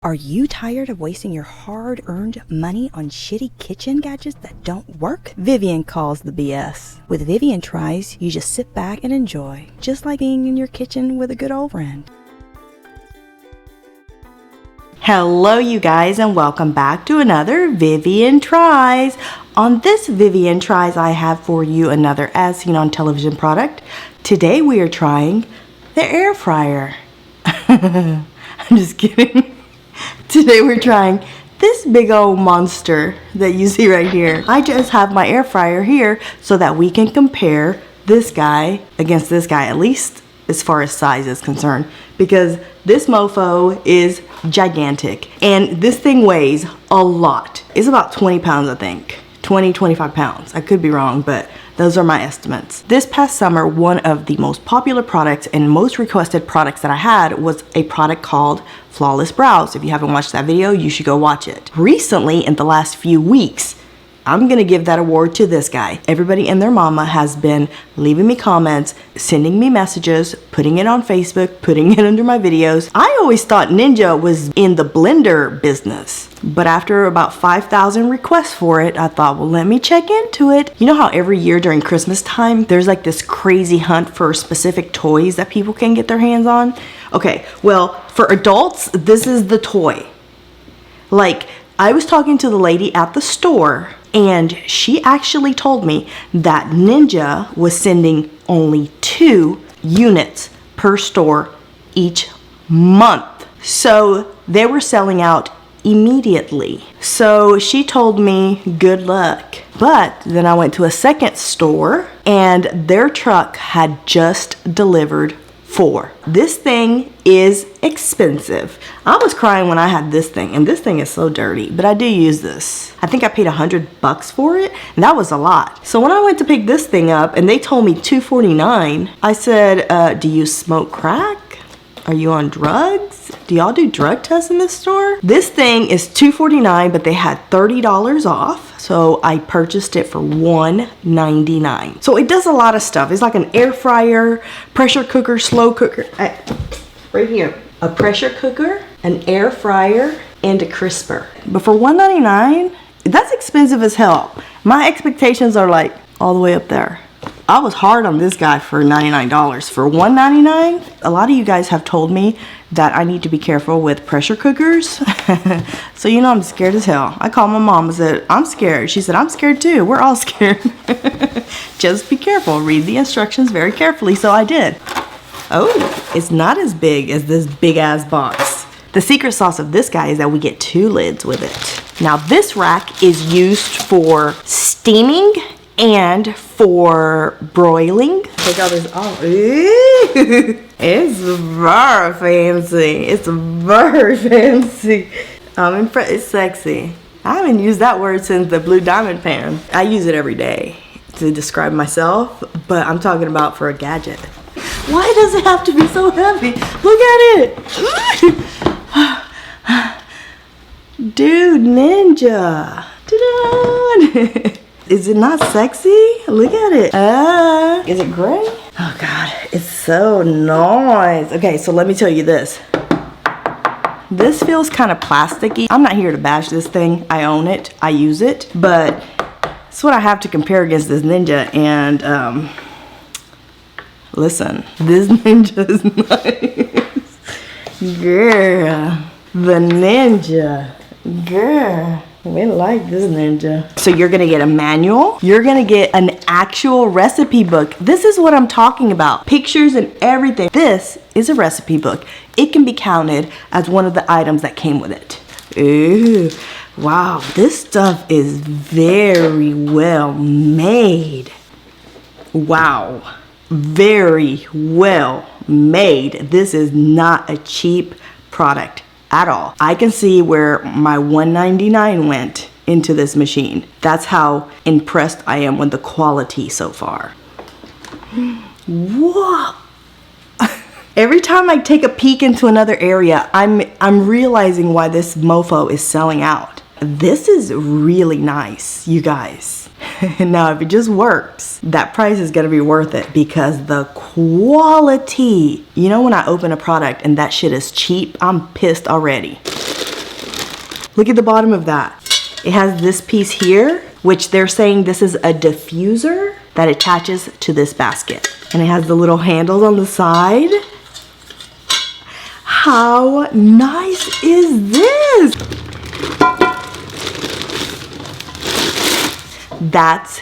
Are you tired of wasting your hard-earned money on shitty kitchen gadgets that don't work? Vivian calls the BS. With Vivian Tries, you just sit back and enjoy, just like being in your kitchen with a good old friend. Hello you guys, and welcome back to another Vivian Tries. On this Vivian Tries, I have for you another as seen on television product. Today we are trying the air fryer. I'm just kidding. Today we're trying this big old monster that you see right here. I just have my air fryer here so that we can compare this guy against this guy, at least as far as size is concerned, because this mofo is gigantic and this thing weighs a lot. It's about 20 pounds, I think. 25 pounds. I could be wrong, but those are my estimates. This past summer, one of the most popular products and most requested products that I had was a product called Flawless Brows. If you haven't watched that video, you should go watch it. Recently, in the last few weeks, I'm gonna give that award to this guy. Everybody and their mama has been leaving me comments, sending me messages, putting it on Facebook, putting it under my videos. I always thought Ninja was in the blender business, but after about 5,000 requests for it, I thought, well, let me check into it. You know how every year during Christmas time, there's like this crazy hunt for specific toys that people can get their hands on? Okay, well, for adults, this is the toy. Like, I was talking to the lady at the store, and she actually told me that Ninja was sending only 2 units per store each month. So they were selling out immediately. So she told me good luck. But then I went to a second store and their truck had just delivered 4. This thing is expensive. I was crying when I had this thing, and this thing is so dirty, but I do use this. I think I paid $100 for it, and that was a lot. So when I went to pick this thing up and they told me $249, I said, do you smoke crack? Are you on drugs? Do y'all do drug tests in this store? This thing is $249, but they had $30 off. So I purchased it for $199. So it does a lot of stuff. It's like an air fryer, pressure cooker, slow cooker. Right here. A pressure cooker, an air fryer, and a crisper. But for $199, that's expensive as hell. My expectations are like all the way up there. I was hard on this guy for $99. For $199, a lot of you guys have told me that I need to be careful with pressure cookers. So you know I'm scared as hell. I called my mom and said, I'm scared. She said, I'm scared too. We're all scared. Just be careful. Read the instructions very carefully. So I did. Oh, it's not as big as this big ass box. The secret sauce of this guy is that we get 2 lids with it. Now this rack is used for steaming and for broiling. Check out this. Oh, it's very fancy. It's very fancy. I'm impressed. It's sexy. I haven't used that word since the blue diamond pan. I use it every day to describe myself, but I'm talking about for a gadget. Why does it have to be so heavy? Look at it. Dude, Ninja. Ta-da! Is it not sexy? Look at it. Is it gray? Oh God, it's so nice. Okay, so let me tell you this. This feels kind of plasticky. I'm not here to bash this thing. I own it, I use it, but it's what I have to compare against this Ninja. And listen, this Ninja is nice. Girl, the Ninja, girl. We like this Ninja. So you're gonna get a manual. You're gonna get an actual recipe book. This is what I'm talking about. Pictures and everything. This is a recipe book. It can be counted as one of the items that came with it. Ooh, wow. This stuff is very well made. Wow. Very well made. This is not a cheap product at all. I can see where my $199 went into this machine. That's how impressed I am with the quality so far. Whoa! Every time I take a peek into another area, I'm realizing why this mofo is selling out. This is really nice, you guys. Now, if it just works, that price is gonna be worth it because the quality. You know when I open a product and that shit is cheap, I'm pissed already. Look at the bottom of that. It has this piece here, which they're saying this is a diffuser that attaches to this basket. And it has the little handles on the side. How nice is this? That's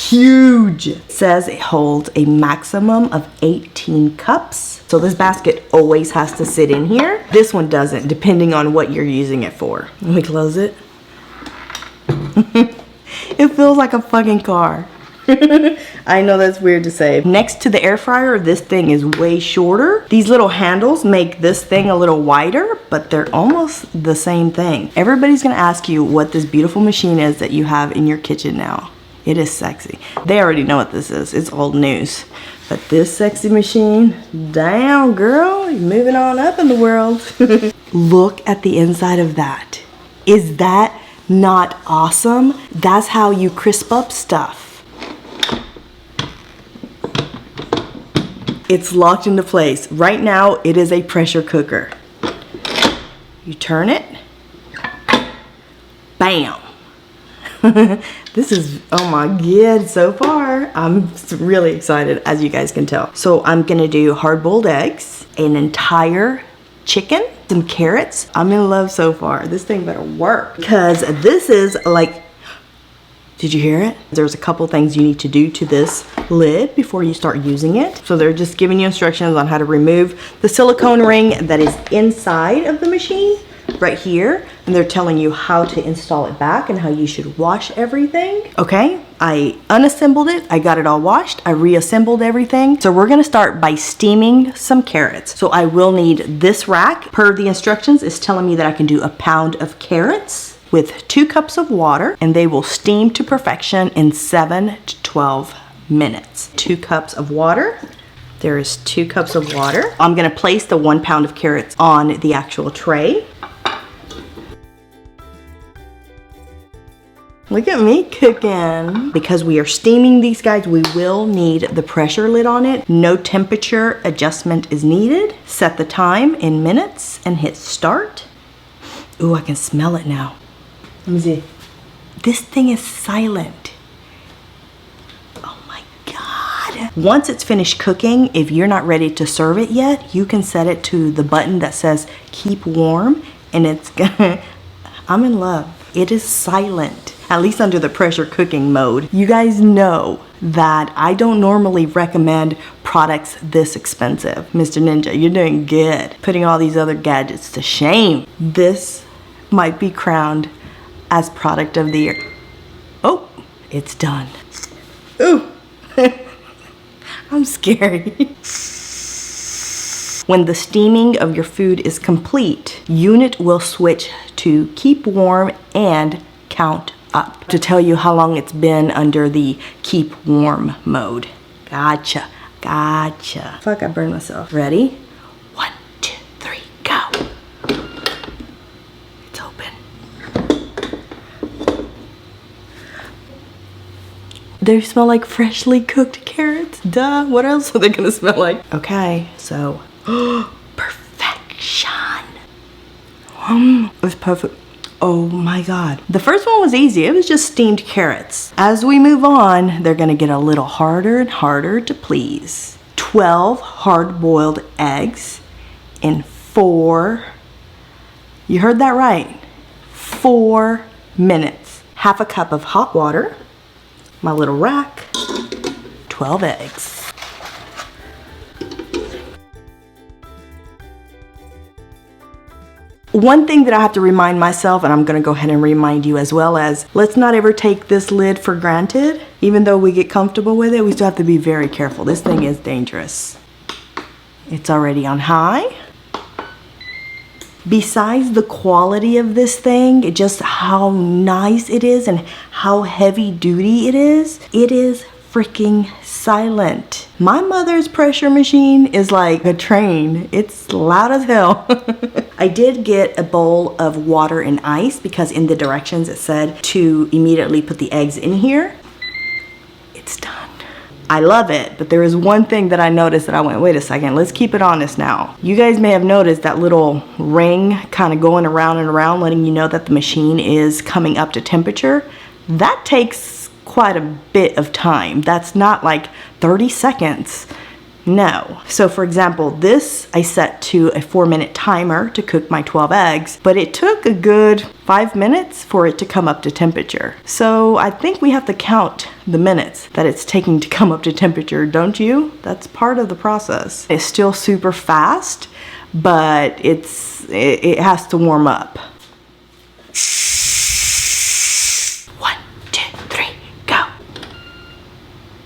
huge. It says it holds a maximum of 18 cups. So this basket always has to sit in here. This one doesn't, depending on what you're using it for. Let me close it. It feels like a fucking car. I know that's weird to say. Next to the air fryer, this thing is way shorter. These little handles make this thing a little wider, but they're almost the same thing. Everybody's gonna ask you what this beautiful machine is that you have in your kitchen now. It is sexy. They already know what this is. It's old news. But this sexy machine, damn girl, you're moving on up in the world. Look at the inside of that. Is that not awesome? That's how you crisp up stuff. It's locked into place. Right now, it is a pressure cooker. You turn it. Bam. This is, oh my god, so far. I'm really excited, as you guys can tell. So I'm gonna do hard-boiled eggs, an entire chicken, some carrots. I'm in love so far. This thing better work. Because this is like, did you hear it? There's a couple things you need to do to this lid before you start using it. So they're just giving you instructions on how to remove the silicone ring that is inside of the machine right here. And they're telling you how to install it back and how you should wash everything. Okay, I unassembled it. I got it all washed. I reassembled everything. So we're gonna start by steaming some carrots. So I will need this rack. Per the instructions, it's telling me that I can do a pound of carrots with 2 cups of water, and they will steam to perfection in 7 to 12 minutes. 2 cups of water. There is 2 cups of water. I'm gonna place the 1 pound of carrots on the actual tray. Look at me cooking. Because we are steaming these guys, we will need the pressure lid on it. No temperature adjustment is needed. Set the time in minutes and hit start. Ooh, I can smell it now. Let me see. This thing is silent. Oh my God. Once it's finished cooking, if you're not ready to serve it yet, you can set it to the button that says keep warm, and it's gonna, I'm in love. It is silent, at least under the pressure cooking mode. You guys know that I don't normally recommend products this expensive. Mr. Ninja, you're doing good. Putting all these other gadgets to shame. This might be crowned as product of the year. Oh, it's done. Ooh, I'm scary. When the steaming of your food is complete, unit will switch to keep warm and count up to tell you how long it's been under the keep warm mode. Gotcha, gotcha. Fuck, I burned myself. Ready? 1, 2, 3, go. It's open. They smell like freshly cooked carrots. Duh, what else are they gonna smell like? Okay, so, perfection. It's perfect. Oh my God. The first one was easy. It was just steamed carrots. As we move on, they're gonna get a little harder and harder to please. 12 hard-boiled eggs in 4, you heard that right, 4 minutes. Half a cup of hot water, my little rack, 12 eggs. One thing that I have to remind myself, and I'm gonna go ahead and remind you as well, as let's not ever take this lid for granted. Even though we get comfortable with it, we still have to be very careful. This thing is dangerous. It's already on high. Besides the quality of this thing, just how nice it is and how heavy duty it is freaking silent. My mother's pressure machine is like a train. It's loud as hell. I did get a bowl of water and ice because in the directions it said to immediately put the eggs in here. It's done. I love it, but there is one thing that I noticed that I went, wait a second, let's keep it honest now. You guys may have noticed that little ring kind of going around and around, letting you know that the machine is coming up to temperature. That takes quite a bit of time. That's not like 30 seconds. No. So for example, this I set to a 4-minute timer to cook my 12 eggs, but it took a good 5 minutes for it to come up to temperature. So I think we have to count the minutes that it's taking to come up to temperature, don't you? That's part of the process. It's still super fast, but it has to warm up. 1, 2, 3, go.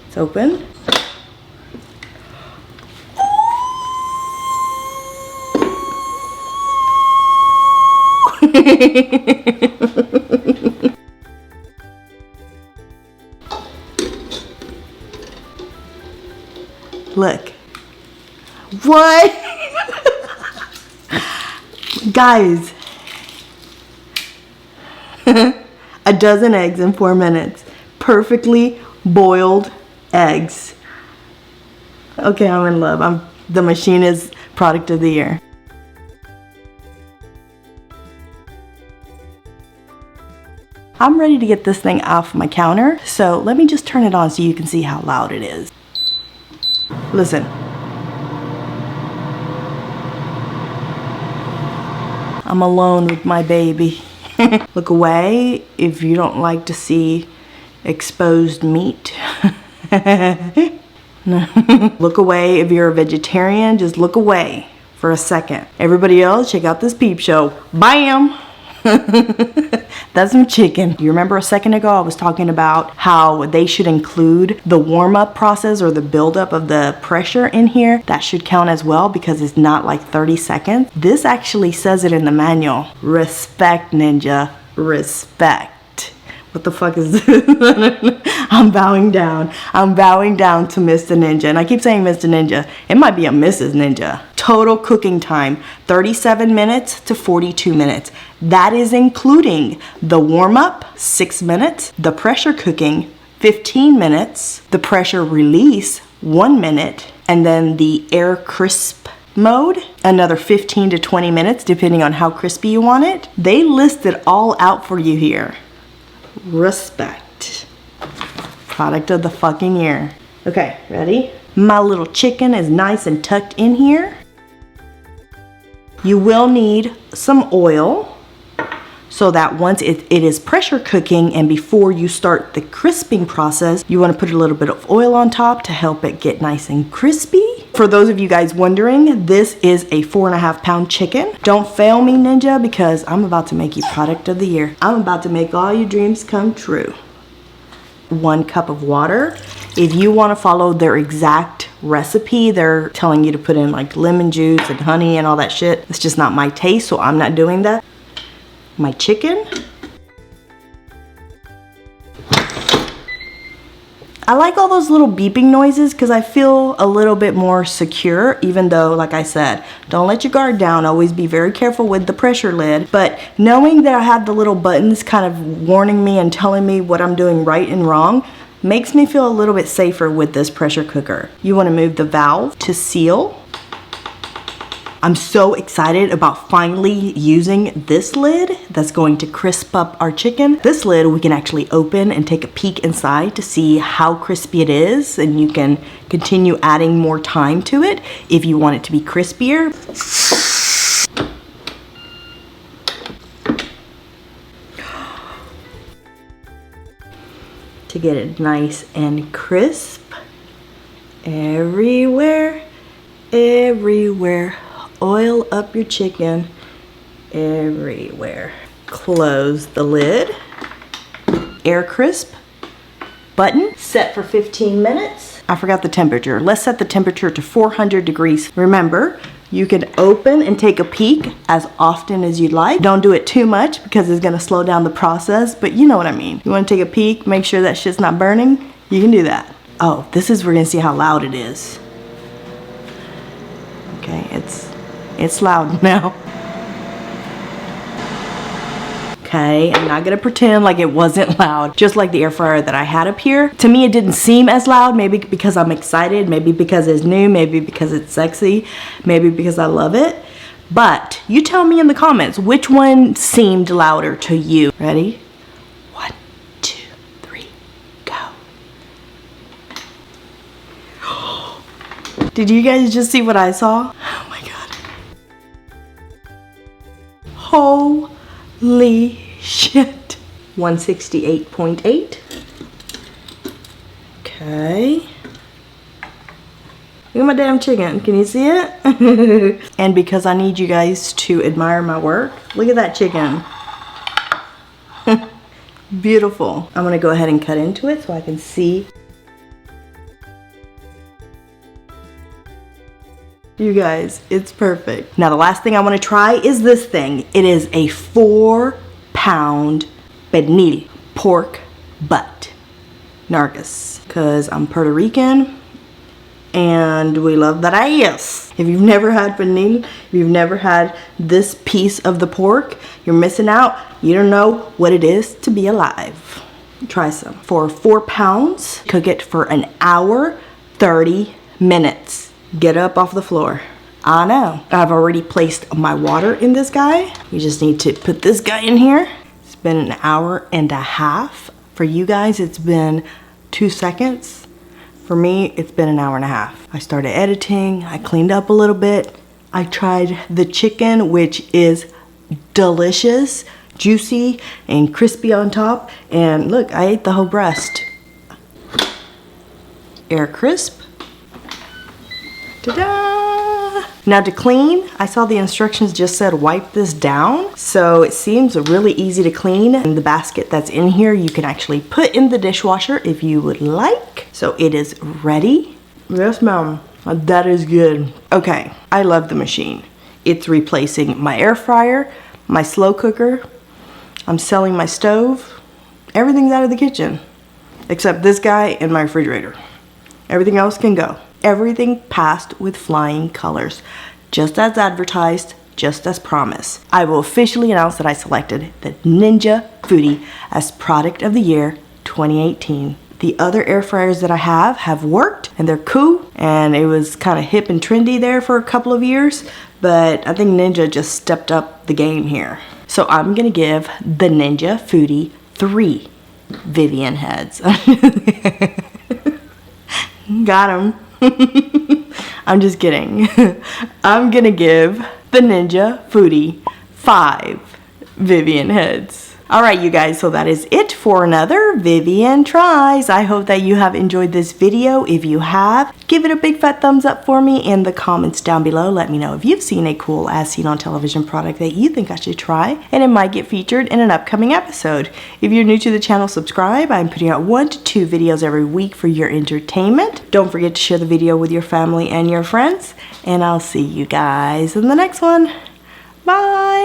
It's open. Look. What? Guys. A dozen eggs in 4 minutes. Perfectly boiled eggs. Okay, I'm in love. The machine is product of the year. I'm ready to get this thing off my counter, so let me just turn it on so you can see how loud it is. Listen. I'm alone with my baby. Look away if you don't like to see exposed meat. Look away if you're a vegetarian, just look away for a second. Everybody else, check out this peep show. Bam! That's some chicken. You remember a second ago I was talking about how they should include the warm-up process or the buildup of the pressure in here? That should count as well because it's not like 30 seconds. This actually says it in the manual. Respect, Ninja. Respect. What the fuck is this? I'm bowing down. I'm bowing down to Mr. Ninja. And I keep saying Mr. Ninja. It might be a Mrs. Ninja. Total cooking time, 37 minutes to 42 minutes. That is including the warm-up, 6 minutes, the pressure cooking, 15 minutes, the pressure release, 1 minute, and then the air crisp mode, another 15 to 20 minutes, depending on how crispy you want it. They list it all out for you here. Respect. Product of the fucking year. Okay, ready? My little chicken is nice and tucked in here. You will need some oil so that once it is pressure cooking and before you start the crisping process, you want to put a little bit of oil on top to help it get nice and crispy. For those of you guys wondering, this is a 4.5 pound chicken. Don't fail me, Ninja, because I'm about to make you product of the year. I'm about to make all your dreams come true. 1 cup of water. If you want to follow their exact recipe, they're telling you to put in like lemon juice and honey and all that shit. It's just not my taste, so I'm not doing that. My chicken. I like all those little beeping noises because I feel a little bit more secure, even though, like I said, don't let your guard down. Always be very careful with the pressure lid. But knowing that I have the little buttons kind of warning me and telling me what I'm doing right and wrong makes me feel a little bit safer with this pressure cooker. You want to move the valve to seal. I'm so excited about finally using this lid that's going to crisp up our chicken. This lid we can actually open and take a peek inside to see how crispy it is, and you can continue adding more time to it if you want it to be crispier. To get it nice and crisp everywhere, everywhere. Oil up your chicken everywhere. Close the lid. Air crisp button set for 15 minutes. I forgot the temperature. Let's set the temperature to 400 degrees. Remember, you can open and take a peek as often as you'd like. Don't do it too much because it's gonna slow down the process, but you know what I mean. You wanna take a peek, make sure that shit's not burning, you can do that. Oh, this is, we're gonna see how loud it is. Okay, it's loud now. Okay, I'm not gonna pretend like it wasn't loud, just like the air fryer that I had up here. To me, it didn't seem as loud, maybe because I'm excited, maybe because it's new, maybe because it's sexy, maybe because I love it. But you tell me in the comments, which one seemed louder to you? Ready? 1, 2, 3, go. Did you guys just see what I saw? Oh my God. Holy shit. 168.8. Okay. Look at my damn chicken. Can you see it? And because I need you guys to admire my work, look at that chicken. Beautiful. I'm gonna go ahead and cut into it so I can see. You guys, it's perfect. Now the last thing I want to try is this thing. It is a 4-pound pernil pork butt. Nargis. Because I'm Puerto Rican and we love that ass. If you've never had pernil, if you've never had this piece of the pork, you're missing out. You don't know what it is to be alive. Try some. For 4 pounds, cook it for an hour, 30 minutes. Get up off the floor. I know. I've already placed my water in this guy. We just need to put this guy in here. It's been an hour and a half. For you guys, it's been 2 seconds. For me, it's been an hour and a half. I started editing. I cleaned up a little bit. I tried the chicken, which is delicious, juicy and crispy on top. And look, I ate the whole breast. Air crisp. Ta-da! Now to clean, I saw the instructions just said wipe this down. So it seems really easy to clean. And the basket that's in here, you can actually put in the dishwasher if you would like. So it is ready. Yes, ma'am. That is good. Okay, I love the machine. It's replacing my air fryer, my slow cooker. I'm selling my stove. Everything's out of the kitchen, except this guy and my refrigerator. Everything else can go. Everything passed with flying colors, just as advertised, just as promised. I will officially announce that I selected the Ninja Foodi as Product of the Year 2018. The other air fryers that I have worked and they're cool, and it was kind of hip and trendy there for a couple of years, but I think Ninja just stepped up the game here. So I'm gonna give the Ninja Foodi 3 Vivian heads. Got him. I'm just kidding. I'm gonna give the Ninja Foodi 5 Vivian heads. Alright you guys, so that is it for another Vivian Tries. I hope that you have enjoyed this video. If you have, give it a big fat thumbs up for me in the comments down below. Let me know if you've seen a cool as seen on television product that you think I should try, and it might get featured in an upcoming episode. If you're new to the channel, subscribe. I'm putting out 1 to 2 videos every week for your entertainment. Don't forget to share the video with your family and your friends, and I'll see you guys in the next one. Bye!